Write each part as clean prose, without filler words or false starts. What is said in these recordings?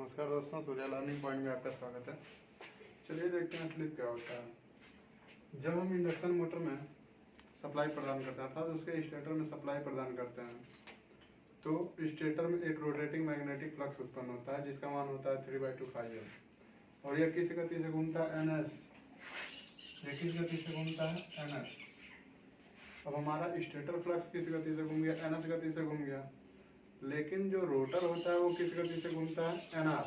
नमस्कार दोस्तों, Surya learning point में आपका स्वागत है। चलिए देखते हैं स्लिप क्या होता है। जब हम इंडक्शन मोटर में सप्लाई प्रदान करते हैं अर्थात उसके स्टेटर में सप्लाई प्रदान करते हैं तो स्टेटर में एक रोटेटिंग मैग्नेटिक फ्लक्स उत्पन्न होता है जिसका मान होता है 3/2 और यह किस गति से घूमता है ns। यह किस गति से घूमता है ns। अब हमारा स्टेटर फ्लक्स किस गति से घूम गया, ns गति से घूम गया, लेकिन जो रोटर होता है वो किस गति से घूमता है nr।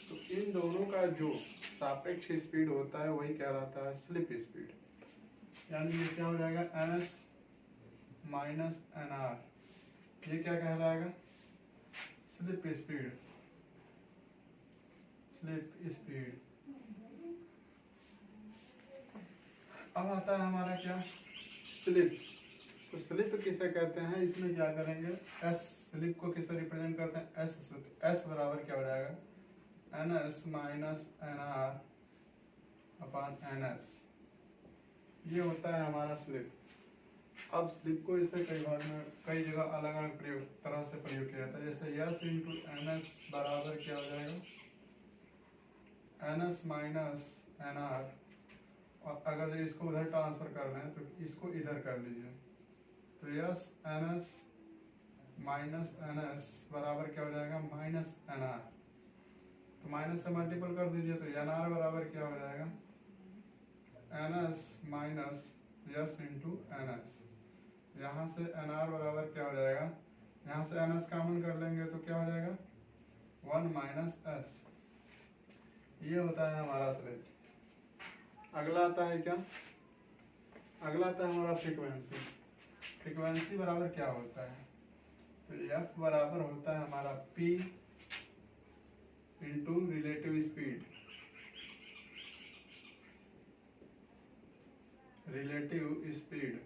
तो इन दोनों का जो सापेक्ष स्पीड होता है वही कहलाता है स्लिप स्पीड। यानी ये क्या हो जाएगा ns माइनस nr, ये क्या कहलाएगा स्लिप स्पीड। Slip speed. अब आता है हमारा क्या स्लिप। तो स्लिप किसे कहते हैं, इसमें क्या करेंगे s स्लिप को किससे रिप्रेजेंट करते हैं s से। तो s बराबर क्या हो जाएगा ns minus nr upon ns, ये होता है हमारा स्लिप। अब स्लिप को इसे कई भाग में कई जगह अलग अलग तरह से प्रयोग किया जाता है। जैसे s इंटू ns बराबर क्या हो जाएगा ns माइनस nr, और अगर इसको उधर ट्रांसफर कर रहे हैं तो इसको इधर कर लीजिए। तो यस ns माइनस ns बराबर क्या हो जाएगा माइनस nr। तो माइनस से मल्टीपल कर दीजिए तो nr बराबर क्या हो जाएगा ns minus yes into ns। यहाँ से nr बराबर क्या हो जाएगा, यहाँ से ns कॉमन कर लेंगे तो क्या हो जाएगा 1 माइनस s। ये होता है हमारा स्लिप। अगला आता है क्या, अगला आता है हमारा फ्रीक्वेंसी। फ्रीक्वेंसी बराबर क्या होता है, तो f बराबर होता है हमारा p into relative speed. Relative speed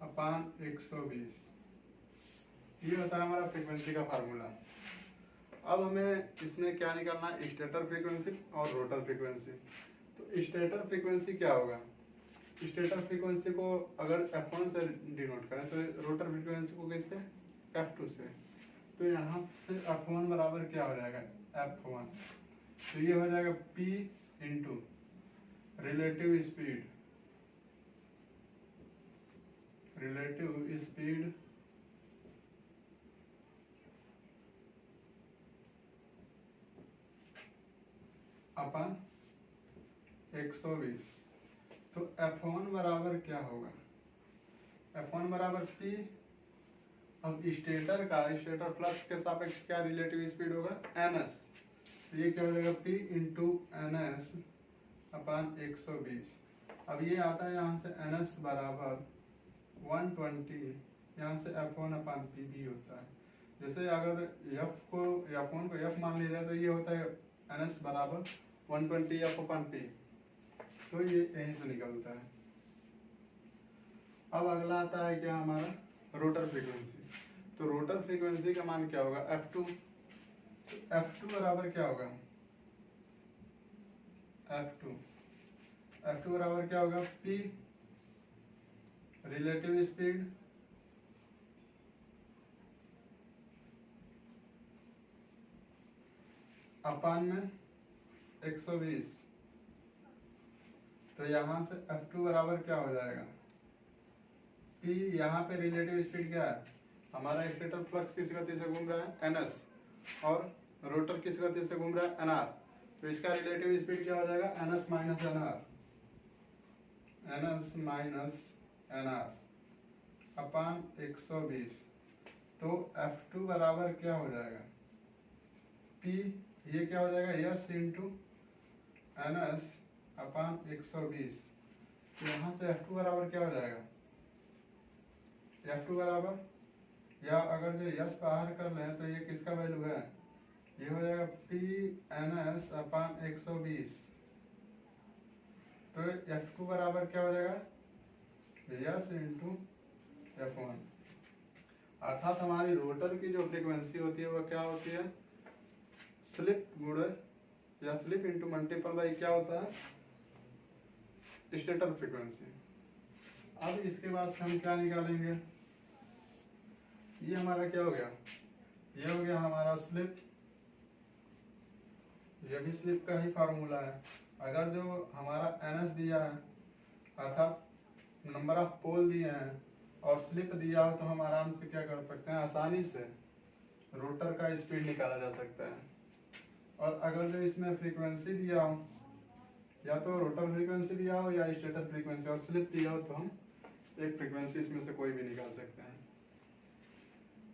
upon 120, ये होता है हमारा फ्रीक्वेंसी का फार्मूला। अब हमें इसमें क्या निकालना है स्टेटर फ्रीक्वेंसी और रोटर फ्रीक्वेंसी। तो स्टेटर फ्रीक्वेंसी क्या होगा, स्टेटर फ्रीक्वेंसी को अगर f1 से डिनोट करें तो रोटर फ्रीक्वेंसी को किससे f2 से। तो यहाँ से f1 बराबर क्या हो जाएगा f1, तो ये हो जाएगा p into relative speed. Relative speed upon 120। तो F1 बराबर क्या होगा, F1 बराबर P। अब स्टेटर फ्लक्स के सापेक्ष क्या रिलेटिव स्पीड होगा ns। तो ये क्या हो जाएगा P इंटू ns अपॉन 120। अब ये आता है यहाँ से ns बराबर 120, यहाँ से F1 अपॉन P भी होता है। जैसे अगर F1 को F मान लिया जाए तो ये होता है ns बराबर 120 F अपॉन P, तो ये यहीं से निकलता है। अब अगला आता है क्या हमारा रोटर फ्रीक्वेंसी। तो रोटर फ्रीक्वेंसी का मान क्या होगा f2। तो f2 बराबर क्या होगा f2 बराबर क्या होगा p रिलेटिव स्पीड अपान में 120। तो यहाँ से f2 बराबर क्या हो जाएगा p, यहाँ पे रिलेटिव स्पीड क्या है हमारा स्टेटर फ्लक्स किस गति से घूम रहा है ns और रोटर किस गति से घूम रहा है nr। तो इसका रिलेटिव स्पीड क्या हो जाएगा ns minus nr, ns minus nr अपान 120। तो f2 बराबर क्या हो जाएगा p, ये क्या हो जाएगा यस इंटू ns अपान 120। तो यहाँ से f2 बराबर क्या हो जाएगा f2 बराबर, या अगर जो यस बाहर कर लें तो ये किसका वैल्यू है, ये हो जाएगा p ns अपान 120। तो f2 बराबर क्या हो जाएगा यस इंटू f1। अर्थात हमारी रोटर की जो फ्रीक्वेंसी होती है वह क्या होती है स्लिप गुणे या स्लिप इंटू मल्टीपल बाई क्या होता है स्टेटर फ्रीक्वेंसी। अब इसके बाद से हम क्या निकालेंगे, ये हमारा क्या हो गया, ये हो गया हमारा स्लिप ये भी स्लिप का ही फार्मूला है। अगर जो हमारा NS दिया है अर्थात नंबर ऑफ पोल दिए हैं और स्लिप दिया हो तो हम आराम से क्या कर सकते हैं, आसानी से रोटर का स्पीड निकाला जा सकता है। और अगर जो इसमें फ्रीक्वेंसी दिया हो, या तो रोटर फ्रीक्वेंसी दिया हो या स्टेटर फ्रीक्वेंसी, और स्लिप दिया हो तो हम एक फ्रीक्वेंसी इसमें से कोई भी निकाल सकते हैं।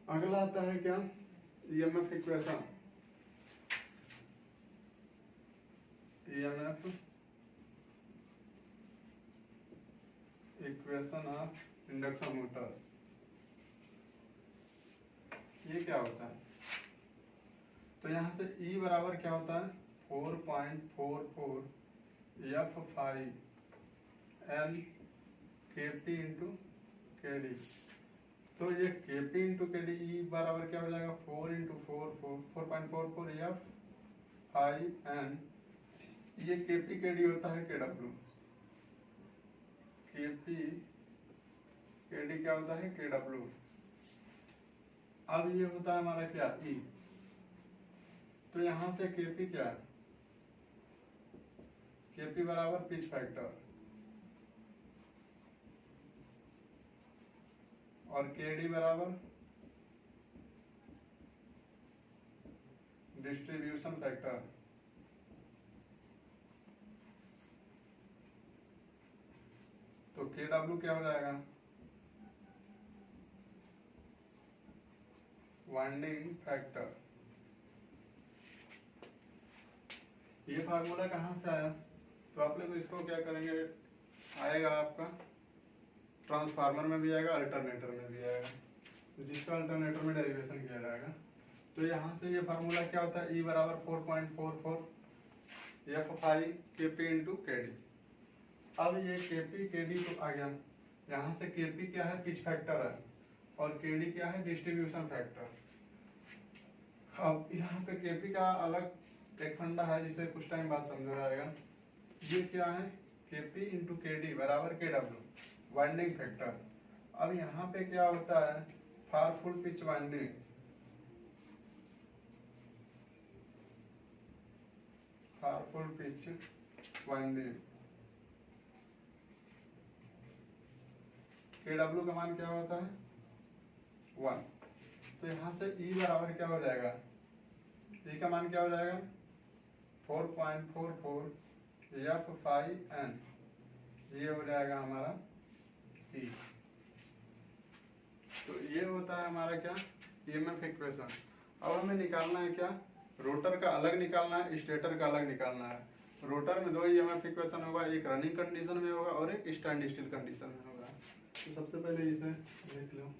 अगला आता है क्या, EMF equation. EMF equation of induction motor. ये क्या होता है, तो यहाँ से E बराबर क्या होता है 4.44 F5 N Kp into KD। तो ये Kp इंटू KD E बराबर क्या हो जाएगा 4 इंटू 4.44 F5 N। ये Kp KD होता है KW। Kp KD क्या होता है KW। अब ये होता है हमारा क्या E। तो यहां से Kp क्या है, Kp बराबर पिच फैक्टर और KD बराबर डिस्ट्रीब्यूशन फैक्टर। तो KW क्या हो जाएगा, वाइंडिंग फैक्टर। ये फार्मूला कहाँ से आया, तो आप लोग इसको क्या करेंगे, आएगा आपका ट्रांसफार्मर में भी आएगा, अल्टरनेटर में भी आएगा, तो जिसका अल्टरनेटर में डेरिवेशन किया जाएगा। तो यहाँ से ये फार्मूला क्या होता है, E बराबर 4.44 F5 Kp इंटू KD। अब ये Kp KD तो आ गया, यहाँ से Kp क्या है, पिच फैक्टर है, और KD क्या है, डिस्ट्रीब्यूशन फैक्टर। अब यहाँ पे Kp का अलग एक फंडा है जिसे कुछ टाइम बाद समझा जाएगा। ये क्या है, Kp इंटू KD बराबर KW, वाइंडिंग फैक्टर। अब यहाँ पे क्या होता है, फार फुल पिच वाइंडिंग, फार फुल पिच वाइंडिंग। KW का मान क्या होता है 1। तो यहाँ से E बराबर क्या हो जाएगा, E का मान क्या हो जाएगा 4.44 F5N। ये हो जाएगा हमारा E। तो ये होता है हमारा क्या, EMF इक्वेशन। अब हमें निकालना है क्या, रोटर का अलग निकालना है, स्टेटर का अलग निकालना है। रोटर में 2 EMF इक्वेशन होगा, एक रनिंग कंडीशन में होगा और एक स्टैंड स्टिल कंडीशन में होगा। तो सबसे पहले इसे देख लो।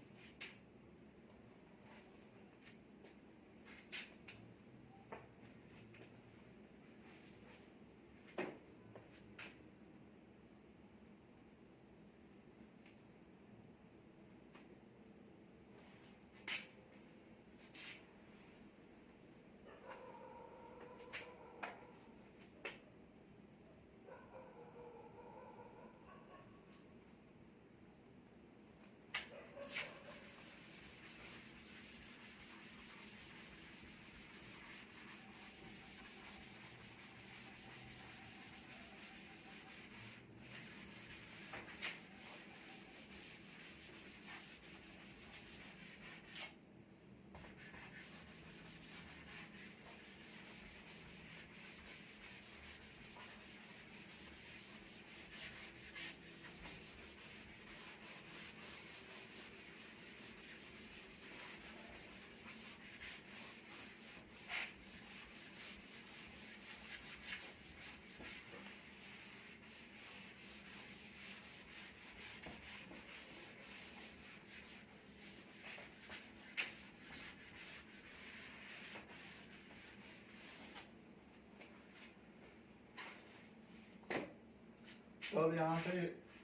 तो अब यहाँ से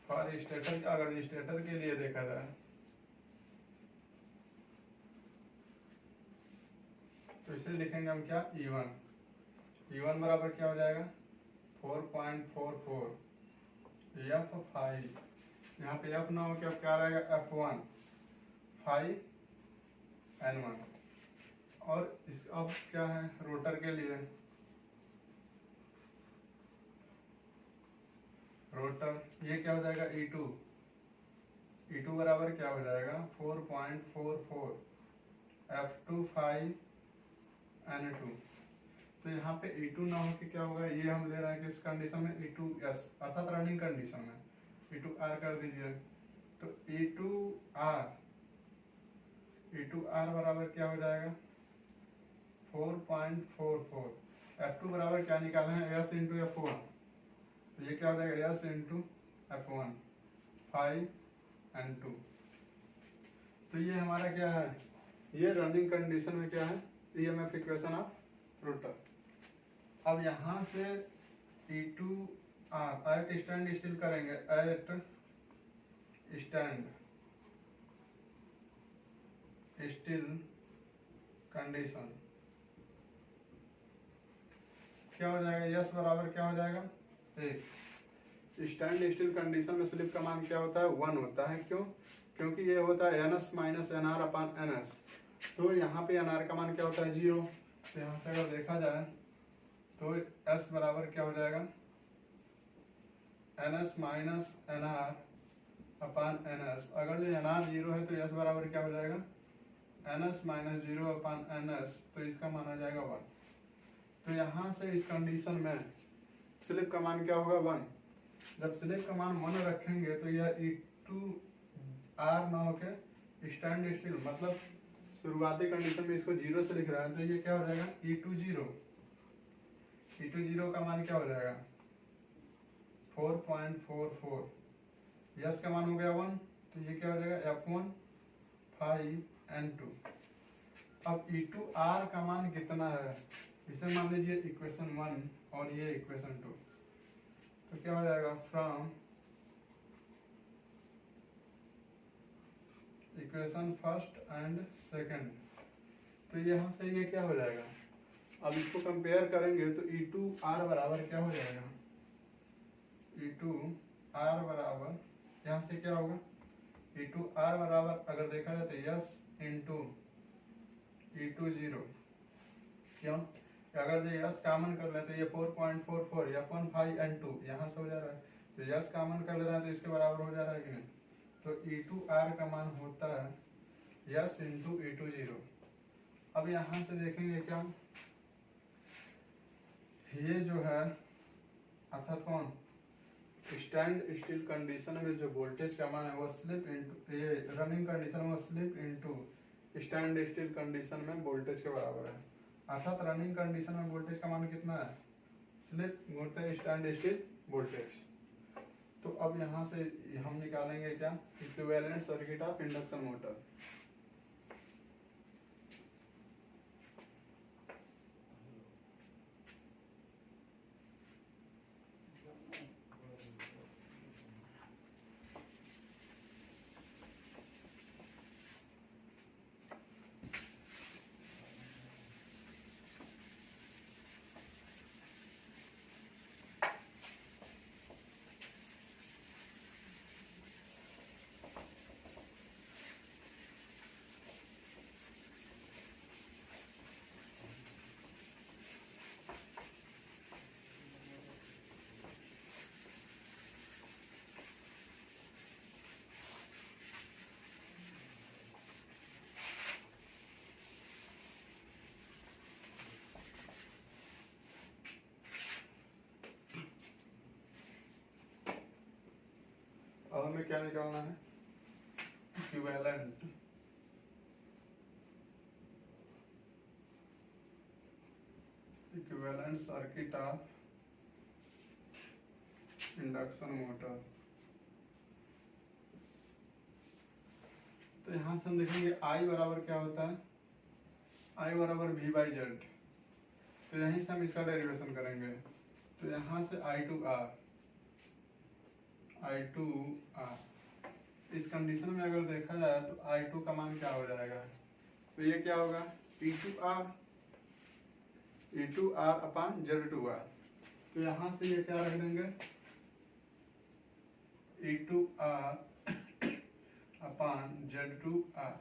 फॉर स्टेटर, अगर स्टेटर के लिए देखा जाए तो इसे लिखेंगे हम क्या, E1 बराबर क्या हो जाएगा 4.44 F5। यहाँ पे F ना हो क्या, क्या रहेगा F1 5 N1। और इस अब क्या है रोटर के लिए रोटर, ये क्या हो जाएगा E2, E2 बराबर क्या हो जाएगा 4.44 F2 5 N2। तो यहाँ पे E2 ना हो कि क्या होगा, ये हम ले रहे हैं किस कंडीशन में E2S अर्थात रनिंग कंडीशन में, E2R कर दीजिए। तो E2R बराबर क्या हो जाएगा 4.44, F2 बराबर क्या निकाले हैं S इंटू F1, तो ये क्या हो जाएगा S इंटू F1 5N2। तो ये हमारा क्या है, ये रनिंग कंडीशन में क्या है EMF इक्वेशन ऑफ रोटर। अब यहाँ से E2R एट स्टैंड स्टिल करेंगे, एट स्टैंड स्टिल कंडीशन क्या हो जाएगा, यस बराबर क्या हो जाएगा 1। स्टैंड स्टिल कंडीशन में स्लिप का मान क्या होता है 1 होता है, क्यों, क्योंकि ये होता है NS माइनस NR अपान NS। तो यहाँ पे NR का मान क्या होता है 0। तो यहाँ से अगर देखा जाए तो S बराबर क्या हो जाएगा NS माइनस NR अपान NS। अगर जो NR 0 है तो S बराबर क्या हो जाएगा NS माइनस 0 अपान NS, तो इसका मान आ जाएगा 1। तो यहाँ से इस कंडीशन में स्लिप का मान क्या होगा 1। जब स्लिप का मान 1 रखेंगे तो यह E2R ना होके स्टैंड स्टिल, मतलब शुरुआती कंडीशन में इसको 0 से लिख रहा है, तो ये क्या हो जाएगा E2 का मान क्या हो जाएगा 4.44, यस का मान हो गया 1, तो ये क्या हो जाएगा F1 5N2। अब E2R का मान कितना है, इसे मान लीजिए इक्वेशन 1 और ये इक्वेशन 2, तो क्या हो जाएगा from equation first and second. तो यहाँ से ये क्या हो जाएगा, अब इसको कंपेयर करेंगे तो E2R बराबर क्या हो जाएगा, E2R बराबर यहाँ से क्या होगा E2R बराबर अगर देखा जाए तो यस इंटू E20, क्यों, अगर जो यस कामन कर लेते तो ये 4.44 या 1.5N2 यहाँ से हो जा रहा है, तो यस कामन कर ले रहा है तो इसके बराबर हो जा रहा है कि नहीं। तो E2R का मान होता है यस इंटू E20। अब यहाँ से देखेंगे क्या, ये जो है अर्थात कौन स्टैंड स्टिल कंडीशन में जो वोल्टेज का मान है वो स्लिप इंटू, ये रनिंग कंडीशन में slip into stand still condition में वोल्टेज के बराबर है। अर्थात रनिंग कंडीशन में वोल्टेज का मान कितना है स्लिप गुणित स्टैंड स्टिल वोल्टेज। तो अब यहाँ से हम निकालेंगे क्या equivalent circuit of induction motor. अब हमें क्या निकालना है equivalent circuit of induction motor. तो यहाँ से हम देखेंगे I बराबर क्या होता है, I बराबर V/Z। तो यहीं से हम इसका डेरिवेशन करेंगे, तो यहाँ से I2R इस कंडीशन में अगर देखा जाए तो I2 का मान क्या हो जाएगा, तो ये क्या होगा E2R अपान Z2R। तो यहाँ से ये क्या रख देंगे E2R अपान Z2R।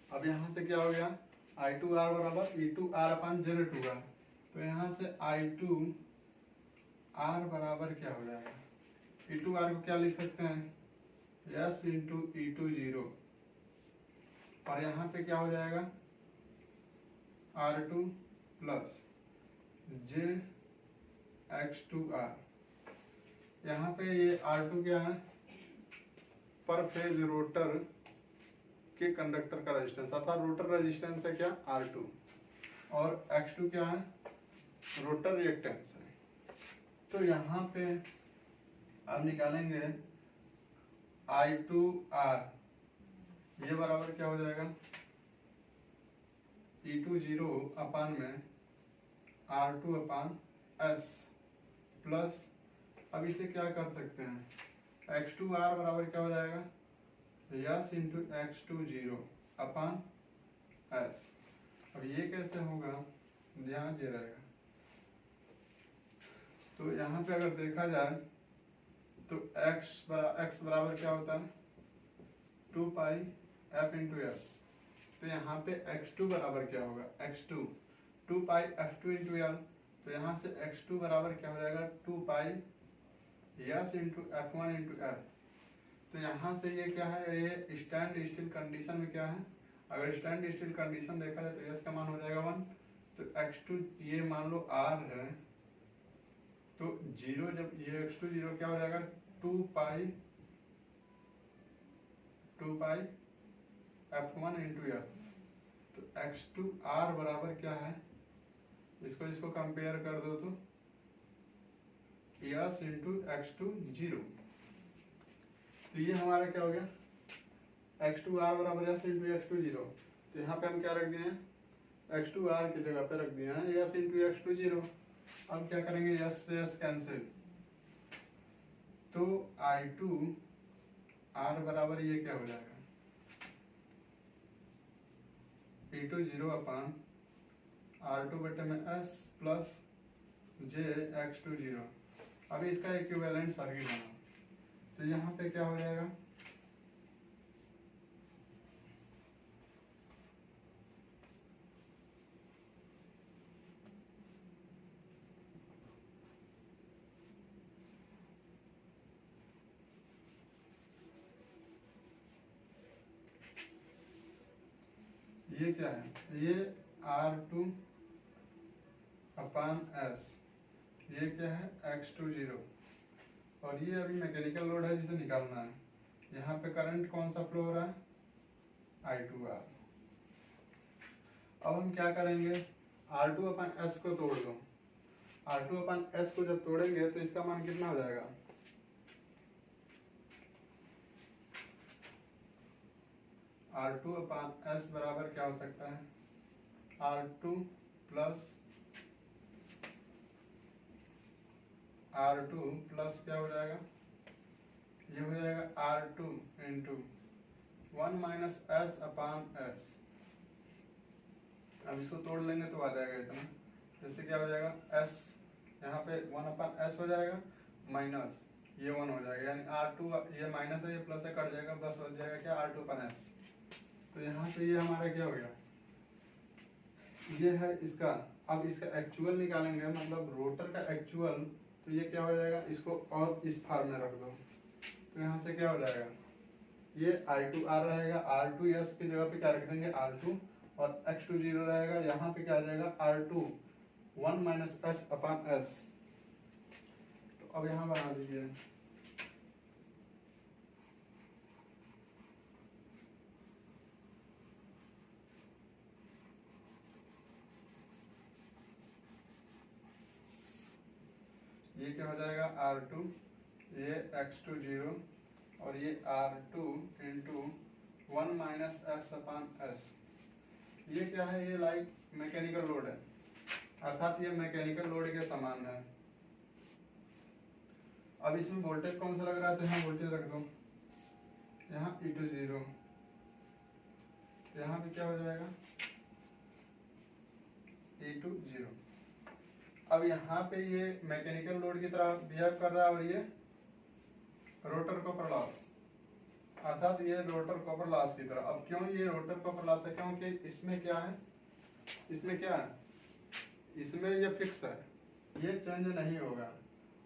अब यहाँ से क्या हो गया I2R बराबर E2R अपान Z2R। तो यहाँ से I2 आर बराबर क्या हो जाएगा, ई टू आर को क्या लिख सकते हैं S into E two zero, और यहाँ पे क्या हो जाएगा R two plus J X two R. यहाँ पे ये आर टू क्या है, पर फेज रोटर के कंडक्टर का रेजिस्टेंस, अर्थात रोटर रेजिस्टेंस है क्या आर टू, और एक्स टू क्या है रोटर रिएक्टेंस है। तो यहाँ पे अब निकालेंगे आई टू आर, ये बराबर क्या हो जाएगा ई टू जीरो अपान में R two upon S plus, अब इसे क्या कर सकते हैं एक्स टू आर बराबर क्या हो जाएगा S into X two zero upon S. अब ये कैसे होगा, यहाँ जे रहेगा, तो यहाँ पे अगर देखा जाए तो x बराबर क्या होता है 2 पाई f इंटू एफ। तो यहाँ पे x2 बराबर क्या होगा x2 2 पाई f2 इंटू एल। तो यहाँ से x2 बराबर क्या हो जाएगा 2 pi S into f1 into F. तो यहाँ से ये क्या है, ये स्टैंड स्टिल कंडीशन में क्या है, अगर स्टैंड स्टिल कंडीशन देखा जाए तो यस का मान हो जाएगा 1। तो x2 ये मान लो r है, तो जीरो, जब ये x2 जीरो क्या हो जाएगा 2 पाई f1 इंटू एफ। तो x2 r बराबर क्या है, इसको कंपेयर कर दो तो यस इंटू x2 जीरो। तो ये हमारा क्या हो गया x2 r बराबर यस इंटू x2 जीरो। तो यहाँ पे हम क्या रख दिए हैं x2 r की जगह पे रख दिए हैं यस इंटू x2 जीरो। अब क्या करेंगे यस से यस कैंसिल, तो I2 R बराबर ये क्या हो जाएगा E2 जीरो अपान R2 बटे में S प्लस जे X2 जीरो। अभी इसका इक्विवेलेंट सर्किट बना, तो यहाँ पे क्या हो जाएगा ये क्या है, ये R2 अपान S, ये क्या है X2 जीरो, और ये अभी मैकेनिकल लोड है जिसे निकालना है। यहाँ पे करंट कौन सा फ्लो हो रहा है I2R। अब हम क्या करेंगे R2 अपान S को तोड़ दो, R2 अपान S को जब तोड़ेंगे तो इसका मान कितना हो जाएगा R2 अपान S बराबर क्या हो सकता है R2 प्लस R2 प्लस क्या हो जाएगा, ये हो जाएगा R2 इंटू 1 माइनस S अपान S। अब इसको तोड़ लेंगे तो आ जाएगा इतना, जैसे क्या हो जाएगा S यहाँ पे 1 अपान S हो जाएगा माइनस ये 1 हो जाएगा, यानी R2 ये माइनस है ये प्लस है कट जाएगा, बस हो जाएगा क्या R2 अपान S। तो यहाँ से ये हमारा क्या हो गया, ये है इसका। अब इसका एक्चुअल निकालेंगे, मतलब रोटर का एक्चुअल, तो ये क्या हो जाएगा, इसको और इस फार्म में रख दो, तो यहाँ से क्या हो जाएगा ये I2R रहेगा, R2 S की जगह पे क्या रख देंगे R2, और X2 जीरो रहेगा, यहाँ पे क्या आ जाएगा R2 1 माइनस S अपान S। तो अब यहाँ बना दीजिए ये क्या हो जाएगा R2, ये X2 जीरो, और ये R2 इंटू 1 माइनस S अपान S। ये क्या है, ये लाइक मैकेनिकल लोड है, अर्थात ये मैकेनिकल लोड के समान है। अब इसमें वोल्टेज कौन सा लग रहा है, तो यहाँ वोल्टेज रख दो, यहाँ E2 जीरो, यहाँ पे क्या हो जाएगा E2 जीरो। अब यहाँ पे ये मैकेनिकल लोड की तरह बिहेव कर रहा है, और ये रोटर कॉपर लॉस, अर्थात ये रोटर कॉपर लॉस की तरह। अब क्यों ये रोटर कॉपर लॉस है, क्योंकि इसमें क्या है, इसमें क्या है, इसमें ये फिक्स है, ये चेंज नहीं होगा।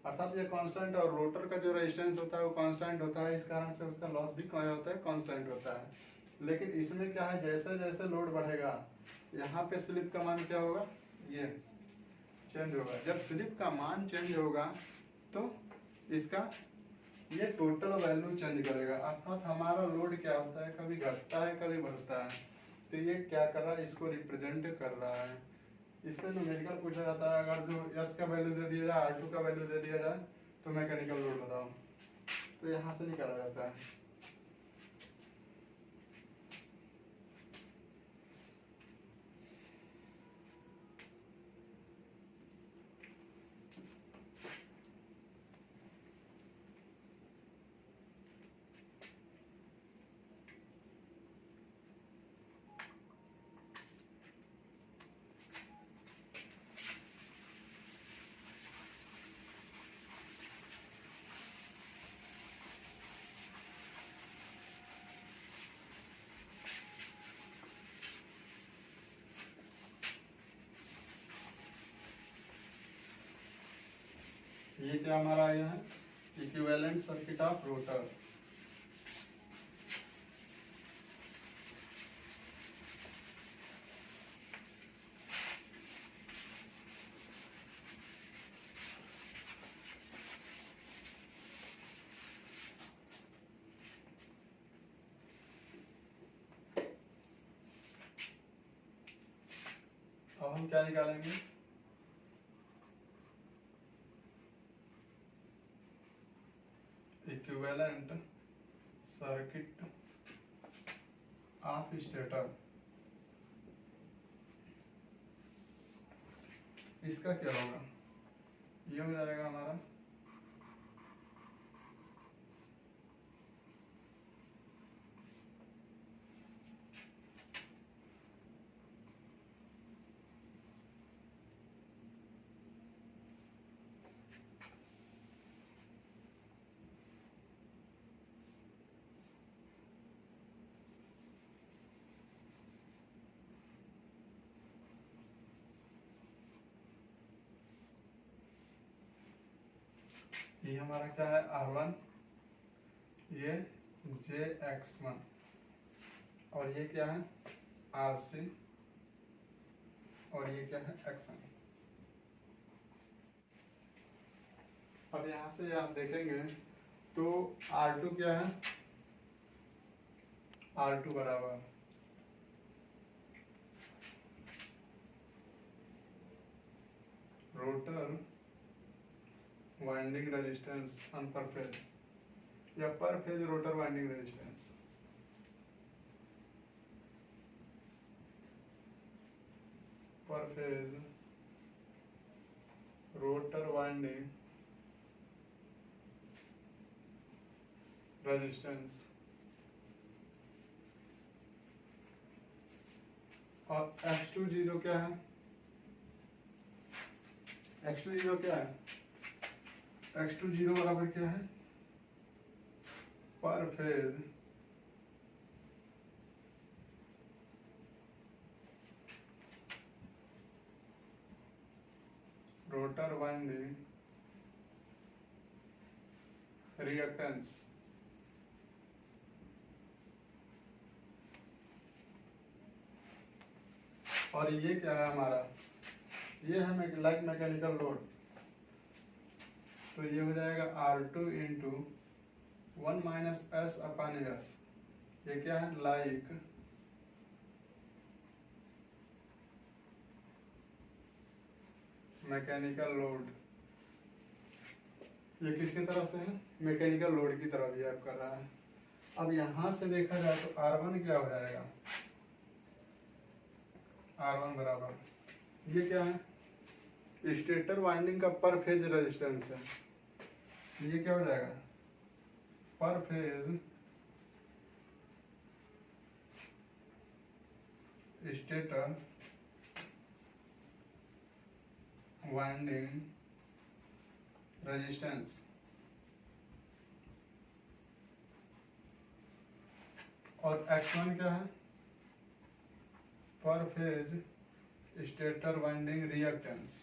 अर्थात ये कांस्टेंट, और रोटर का जो रेजिस्टेंस होता है वो कांस्टेंट होता है, इस कारण से उसका लॉस भी क्या होता है, कांस्टेंट होता है। लेकिन इसमें क्या है, जैसे जैसे लोड बढ़ेगा यहाँ पे स्लिप का मान क्या होगा, ये चेंज होगा। जब स्लिप का मान चेंज होगा तो इसका ये टोटल वैल्यू चेंज करेगा। अर्थात हमारा लोड क्या होता है, कभी घटता है कभी बढ़ता है, तो ये क्या कर रहा है, इसको रिप्रेजेंट कर रहा है। इसमें न्यूमेरिकल पूछा जाता है, अगर जो एस का वैल्यू दे दिया जाए, R2 का वैल्यू दे दिया जाए तो मैकेनिकल लोड बताओ, तो यहाँ से निकाला जाता है। ये क्या हमारा आया है, इक्विवेलेंट सर्किट ऑफ रोटर। अब हम क्या निकालेंगे, इक्विवेलेंट सर्किट ऑफ स्टेटर। इसका क्या होगा, ये हो जाएगा हमारा ये हमारा क्या है, R1, ये JX1, और ये क्या है RC, और ये क्या है X1। अब यहाँ से आप देखेंगे तो R2 क्या है, R2 बराबर रोटर वाइंडिंग रेजिस्टेंस ऑन पर फेज, या पर फेज रोटर वाइंडिंग रेजिस्टेंस, पर फेज रोटर वाइंडिंग रेजिस्टेंस। और X20 क्या है, X20 क्या है, X20 बराबर क्या है, पर फेज रोटर वाइंडिंग रिएक्टेंस। और ये क्या है हमारा, ये है लाइक मैकेनिकल लोड, तो ये हो जाएगा R2 इंटू 1 माइनस एस अपन एस। ये क्या है, लाइक मैकेनिकल लोड। ये किसकी तरफ से है, मैकेनिकल लोड की तरफ बिहेव कर रहा है। अब यहाँ से देखा जाए तो R1 क्या हो जाएगा, R1 बराबर, ये क्या है, स्टेटर वाइंडिंग का पर फेज रेजिस्टेंस है। ये क्या हो जाएगा, पर फेज स्टेटर वाइंडिंग रेजिस्टेंस। और X1 क्या है, पर phase stator winding reactance.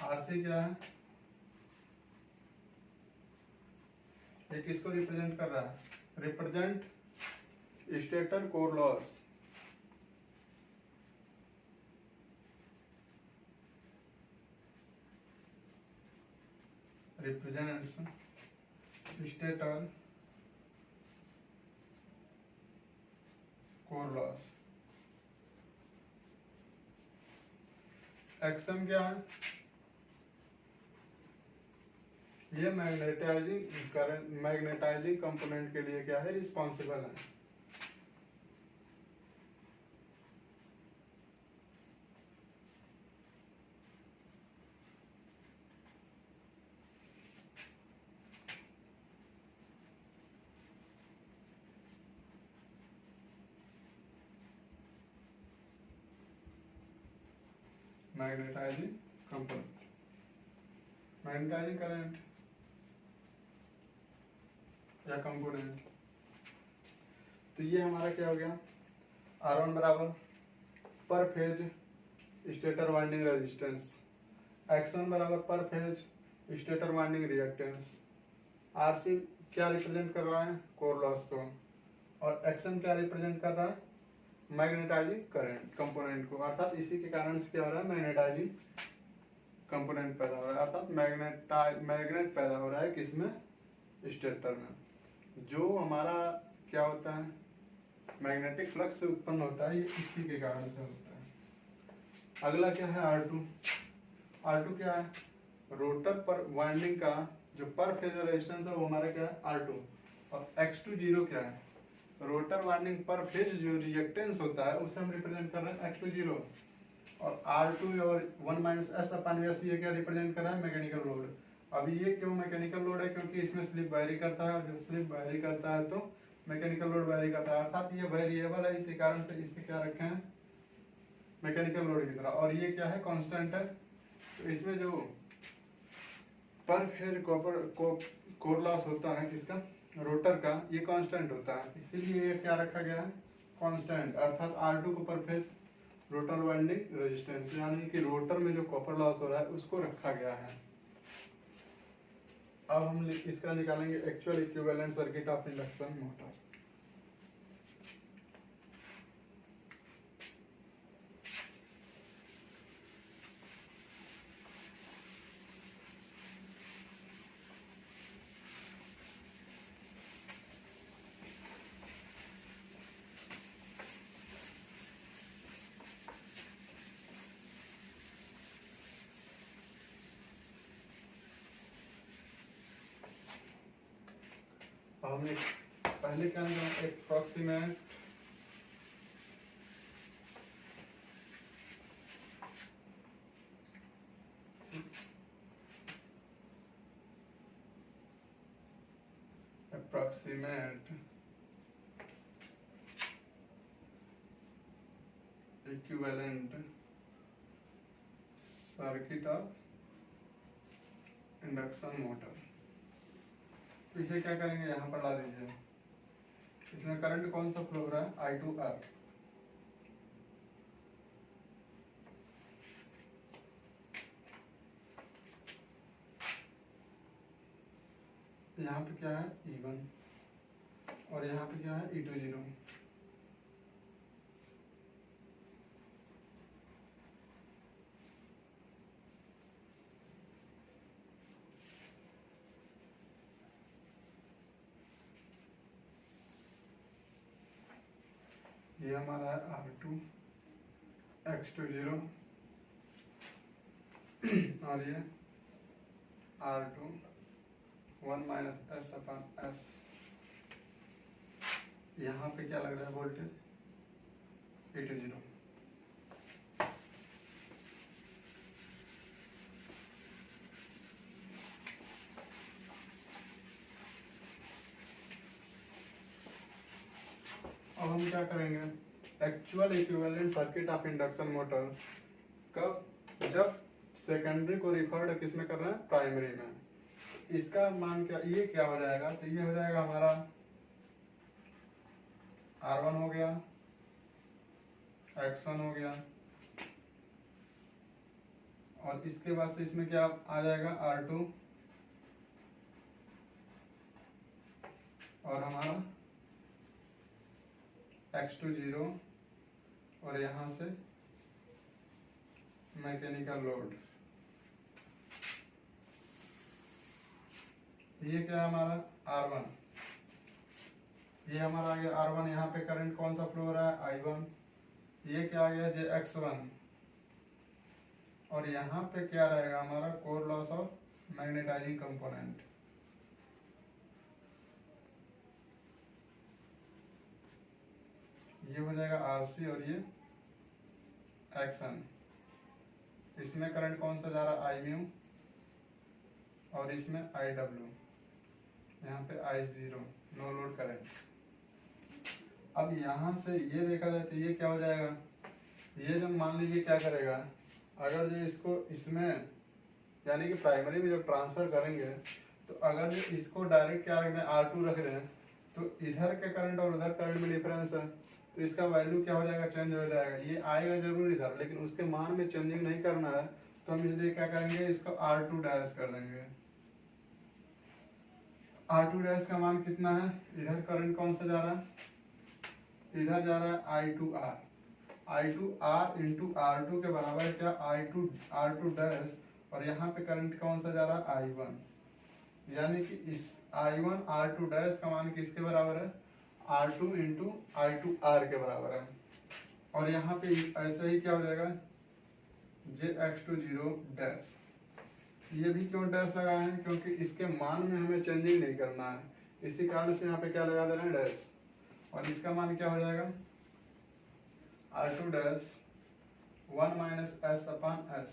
RC क्या है, ये किसको रिप्रेजेंट कर रहा है, represent stator core loss, represents stator core loss। XM क्या है, ये मैग्नेटाइजिंग करंट, मैग्नेटाइजिंग कंपोनेंट के लिए क्या है, रिस्पॉन्सिबल है। मैग्नेटाइजिंग कंपोनेंट, मैग्नेटाइजिंग करंट या कंपोनेंट। तो ये हमारा क्या हो गया, R1 बराबर पर phase stator winding resistance, X1 बराबर पर phase stator winding reactance, RC क्या रिप्रेजेंट कर रहा है, कोर लॉस को, और XM क्या रिप्रेजेंट कर रहा है, मैग्नेटाइजिंग करंट कंपोनेंट को। अर्थात इसी के कारण से क्या हो रहा है, मैग्नेटाइजिंग कंपोनेंट पैदा हो रहा है, अर्थात मैग्नेट पैदा हो रहा है किसमें, स्टेटर में। जो हमारा क्या होता है, मैग्नेटिक फ्लक्स उत्पन्न होता है, ये इसी के कारण से होता है। अगला क्या है, R2। R2 क्या है, रोटर पर वाइंडिंग का जो पर फेज रेजिस्टेंस है वो हमारा क्या है, R2। और X20 क्या है, रोटर वाइंडिंग पर फेज जो रिएक्टेंस होता है उसे हम रिप्रेजेंट कर रहे हैं X20। और R2 और 1 - S/S ये क्या रिप्रेजेंट कर रहा है, मैकेनिकल लोड। अभी ये क्यों मैकेनिकल लोड है, क्योंकि इसमें स्लिप वेरी करता है, जब स्लिप वेरी करता है तो मैकेनिकल लोड वेरी करता है, अर्थात ये वेरिएबल है, इसी कारण से इसे क्या रखे हैं, मैकेनिकल लोड की तरह। और ये क्या है, कांस्टेंट है। तो इसमें जो पर फेज कोर लॉस होता है किसका, रोटर का, ये कांस्टेंट होता है, इसीलिए ये क्या रखा गया है, कांस्टेंट। अर्थात R2 को पर फेज रोटर वाइंडिंग रेजिस्टेंस, यानी कि रोटर में जो कॉपर लॉस हो रहा है उसको रखा गया है। अब हम इसका निकालेंगे actual equivalent circuit of induction motor. हमने पहले क्या निकाला, approximate equivalent circuit of induction motor. तो इसे क्या करेंगे, यहाँ पर ला दीजिए। इसमें करंट कौन सा फ्लो हो रहा है, I2R। यहाँ पे क्या है, E1 और यहाँ पे क्या है, E20। ये हमारा है R2 X20 और ये R2 1 - S/S। यहाँ पे क्या लग रहा है, वोल्टेज E20। अब हम क्या करेंगे, actual equivalent circuit of induction motor कब, जब सेकेंडरी को रिफर्ड किस में कर रहे हैं, प्राइमरी में। इसका मान क्या, ये क्या हो जाएगा, तो ये हो जाएगा हमारा R1 हो गया, X1 हो गया और इसके बाद से इसमें क्या आ जाएगा R2 और हमारा X2 0 और यहाँ से मैकेनिकल लोड। ये क्या है हमारा R1, ये हमारा आ गया R1। यहाँ पे करंट कौन सा फ्लो हो रहा है I1। ये क्या आ गया JX1 और यहाँ पे क्या रहेगा हमारा core loss of magnetising component. ये हो जाएगा RC और ये XN। इसमें करंट कौन सा जा रहा है I म्यू और इसमें IW, यहाँ पे I0 नो लोड करंट। अब यहाँ से ये देखा जाए तो ये क्या हो जाएगा, ये जब मान लीजिए क्या करेगा, अगर जो इसको इसमें यानी कि प्राइमरी में जब ट्रांसफर करेंगे तो अगर जो इसको डायरेक्ट क्या रख दें R2 रख दें तो इधर के करंट और उधर करंट में डिफरेंस है तो इसका वैल्यू क्या हो जाएगा, चेंज हो जाएगा। ये आएगा जरूर इधर, लेकिन उसके मान में चेंजिंग नहीं करना है तो हम इसलिए क्या करेंगे, इसको R2 डैश कर देंगे। R2 डैश का मान कितना है, इधर करंट कौन सा जा रहा है, इधर जा रहा है I2R। I2R इंटू R2 के बराबर क्या R2 डैश और यहाँ पे करंट कौन सा जा रहा है I1, यानी कि इस I1 R2 डैश का मान किसके बराबर है, R2 इंटू I2R के बराबर है। और यहाँ पे ऐसा ही क्या हो जाएगा JX2 0 डैश। ये भी क्यों डैश लगाए हैं, क्योंकि इसके मान में हमें चेंजिंग नहीं करना है, इसी कारण से यहाँ पे क्या लगा दे रहे हैं डैश। और इसका मान क्या हो जाएगा R2 dash 1 minus S upon S।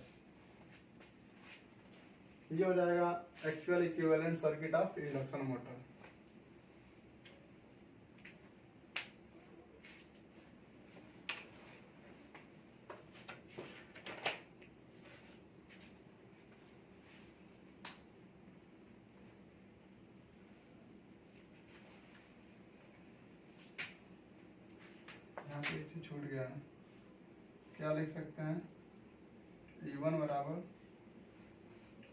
ये हो जाएगा actual equivalent circuit of induction motor. यहाँ पे एक चीज छूट गया है, क्या लिख सकते हैं E1 बराबर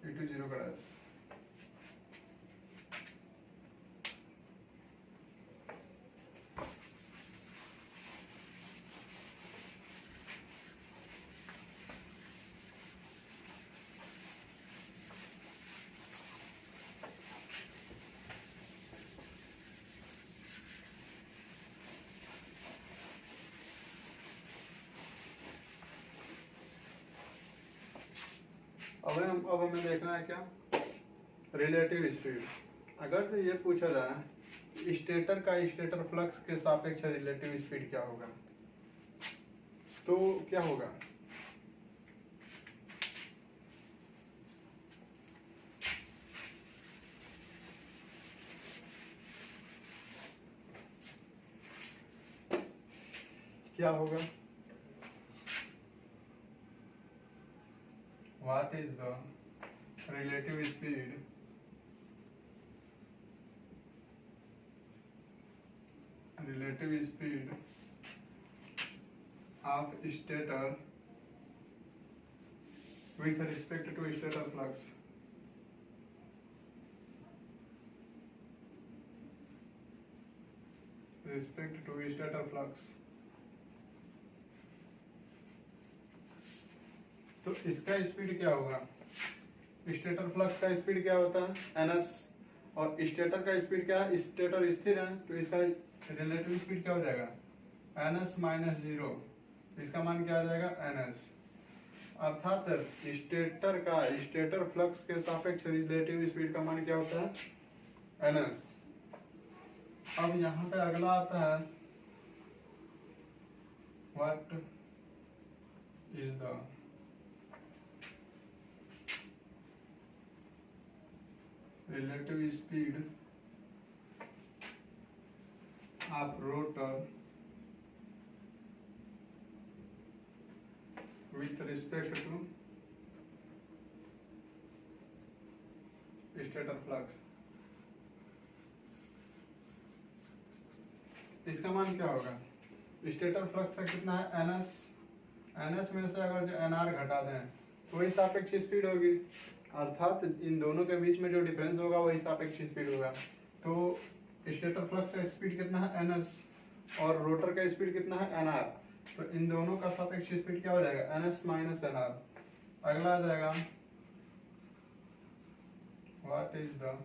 E2 0 का डैश। अब हमें देखना है क्या, रिलेटिव स्पीड। अगर तो ये पूछा जाए स्टेटर का स्टेटर फ्लक्स के सापेक्ष रिलेटिव स्पीड क्या होगा, तो क्या होगा, क्या होगा, what is the relative speed of stator with respect to stator flux। Respect to stator flux। तो इसका स्पीड क्या होगा, स्टेटर फ्लक्स का स्पीड क्या होता है NS और स्टेटर का स्पीड क्या है, स्टेटर स्थिर है तो इसका रिलेटिव स्पीड क्या हो जाएगा NS माइनस 0, इसका मान क्या आ जाएगा NS। अर्थात स्टेटर फ्लक्स के सापेक्ष रिलेटिव स्पीड का मान क्या होता है NS। अब यहाँ पे अगला आता है what is the relative speed of rotor with respect to stator flux। इसका मान क्या होगा, स्टेटर फ्लक्स का कितना है NS, NS में से अगर जो NR घटा दें वही सापेक्ष स्पीड होगी, अर्थात इन दोनों के बीच में जो डिफरेंस होगा वही सापेक्ष स्पीड होगा। तो स्टेटर फ्लक्स का स्पीड कितना है ns और रोटर का स्पीड कितना है nr, तो इन दोनों का सापेक्ष स्पीड क्या हो जाएगा ns माइनस nr। अगला आ जाएगा what is the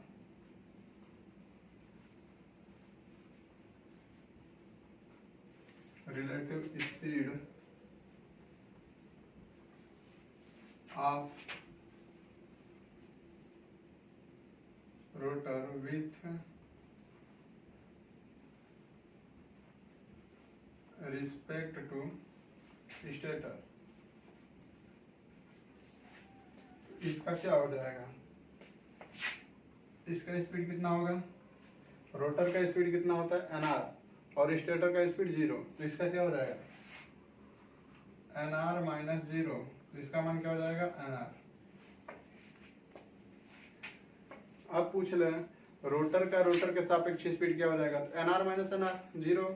relative speed of rotor with respect to stator। इसका क्या हो जाएगा, इसका स्पीड कितना होगा, रोटर का स्पीड कितना होता है nr और स्टेटर का स्पीड 0, तो इसका क्या हो जाएगा nr माइनस 0, तो इसका मान क्या हो जाएगा nr। अब पूछ ले रोटर के सापेक्ष स्पीड क्या हो जाएगा, तो nr माइनस nr 0।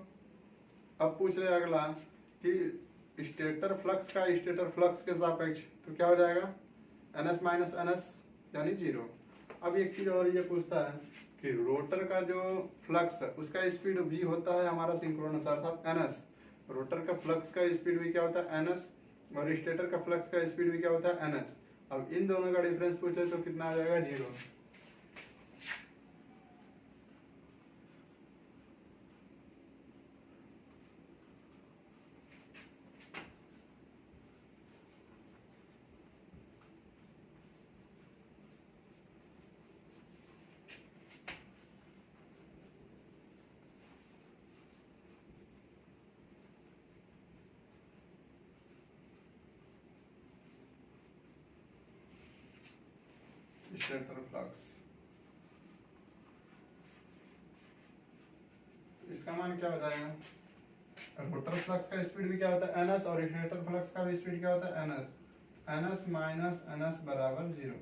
अब पूछ ले अगला कि स्टेटर फ्लक्स के सापेक्ष, तो क्या हो जाएगा ns माइनस ns यानी 0। अब एक चीज और ये पूछता है कि रोटर का जो फ्लक्स है उसका स्पीड भी होता है हमारा सिंक्रोनस अर्थात ns। रोटर का फ्लक्स का स्पीड भी क्या होता है ns और स्टेटर का फ्लक्स का स्पीड भी क्या होता है ns। अब इन दोनों का डिफरेंस पूछे तो कितना आ जाएगा 0। स्टेटर फ्लक्स, इसका मान क्या हो जाएगा, रोटर फ्लक्स का स्पीड भी क्या होता है ns और स्टेटर फ्लक्स का भी स्पीड क्या होता है ns, ns माइनस ns बराबर 0।